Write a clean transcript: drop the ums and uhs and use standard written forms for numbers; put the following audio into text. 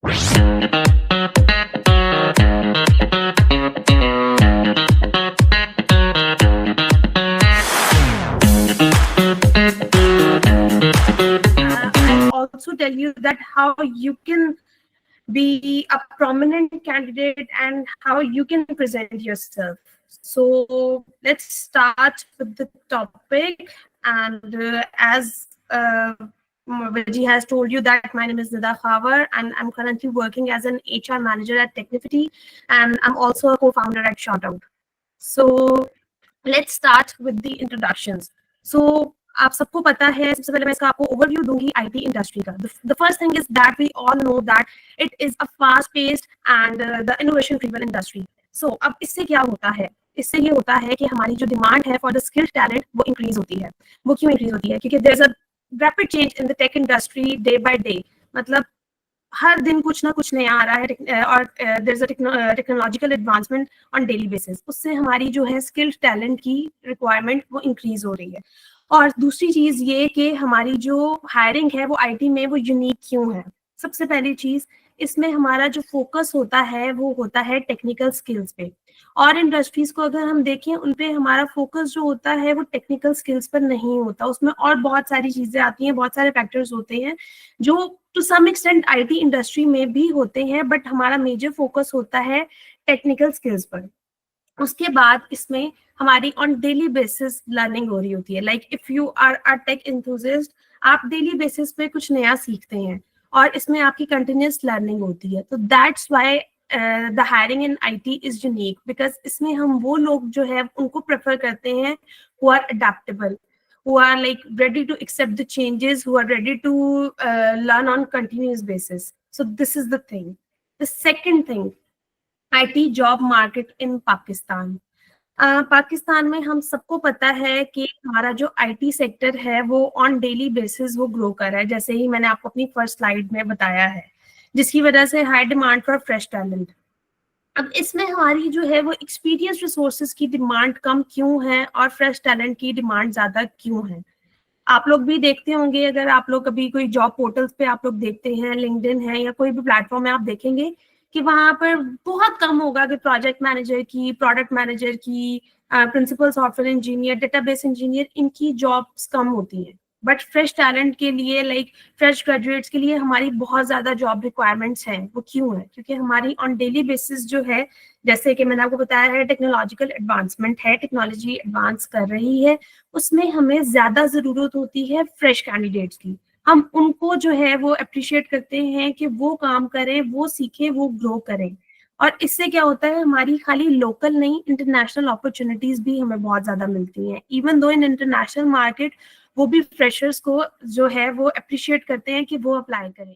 Also tell you that how you can be a prominent candidate and how you can present yourself. So let's start with the topic. And as Vaji has told you that my name is Nida Khawar and I'm currently working as an HR manager at Technifity, and I'm also a co-founder at Shoutout. So let's start with the introductions. So आप सबको पता है, सबसे पहले मैं इसका आपको overview दूंगी आईटी इंडस्ट्री का. The first thing is that we all know that it is a fast paced and the innovation driven industry. So अब इससे क्या होता है, इससे ये होता है कि हमारी जो डिमांड है फॉर द स्किल्ड टैलेंट वो इंक्रीज होती है. वो क्यों इंक्रीज होती है? क्योंकि there is a rapid change in the tech industry day by day. मतलब हर दिन कुछ ना कुछ नया आ रहा है और there is a technological advancement on daily basis. उससे हमारी जो है स्किल्ड टैलेंट की रिक्वायरमेंट वो इंक्रीज हो रही है. और दूसरी चीज ये कि हमारी जो हायरिंग है वो आईटी में वो यूनिक क्यों है. सबसे पहली चीज, इसमें हमारा जो फोकस होता है वो होता है टेक्निकल स्किल्स पे. और इंडस्ट्रीज को अगर हम देखें उन पे हमारा फोकस जो होता है वो टेक्निकल स्किल्स पर नहीं होता. उसमें और बहुत सारी चीजें आती हैं, बहुत सारे फैक्टर्स होते हैं जो to some extent IT industry में भी होते हैं, बट हमारा मेजर फोकस होता है टेक्निकल स्किल्स पर. उसके बाद इसमें हमारी ऑन डेली बेसिस लर्निंग हो रही होती है. Like if you are a tech enthusiast, आप डेली बेसिस पे कुछ नया सीखते हैं और इसमें आपकी कंटिन्यूस लर्निंग होती है. तो that's why the hiring in IT is unique, because इसमें हम वो लोग जो है उनको प्रेफर करते हैं who are adaptable, who are like ready to accept the changes, who are ready to learn on continuous basis. So this is the thing. The second thing, IT job market in Pakistan. Pakistan में हम सबको पता है कि हमारा जो IT sector है वो ऑन डेली बेसिस वो ग्रो कर रहा है, जैसे ही मैंने आपको अपनी फर्स्ट स्लाइड में बताया है, जिसकी वजह से high demand for fresh talent. अब इसमें हमारी जो है वो एक्सपीरियंस रिसोर्सेज की डिमांड कम क्यों है और फ्रेश टैलेंट की डिमांड ज्यादा क्यों है. आप लोग भी देखते होंगे, अगर आप लोग कभी कोई जॉब पोर्टल्स पे आप लोग देखते हैं, लिंक्डइन है या कोई भी प्लेटफॉर्म है, आप देखेंगे कि वहां पर बहुत कम होगा कि प्रोजेक्ट मैनेजर की, प्रोडक्ट मैनेजर की, principal software engineer, database engineer, इनकी जॉब्स कम होती हैं. बट फ्रेश टैलेंट के लिए, लाइक फ्रेश ग्रेजुएट्स के लिए हमारी बहुत ज्यादा जॉब रिक्वायरमेंट्स हैं. वो क्यों है? क्योंकि हमारी ऑन डेली बेसिस जो है, जैसे कि मैंने आपको बताया है, टेक्नोलॉजिकल एडवांसमेंट है, टेक्नोलॉजी एडवांस कर रही है, उसमें हमें ज्यादा जरूरत होती है फ्रेश कैंडिडेट्स की. हम उनको जो है वो अप्रिशिएट करते हैं कि वो काम करें, वो सीखें, वो ग्रो करें. और इससे क्या होता है, हमारी खाली लोकल नहीं, इंटरनेशनल अपॉर्चुनिटीज भी हमें बहुत ज्यादा मिलती हैं. Even though in international market वो भी फ्रेशर्स को जो है वो अप्रिशिएट करते हैं कि वो अप्लाई करें.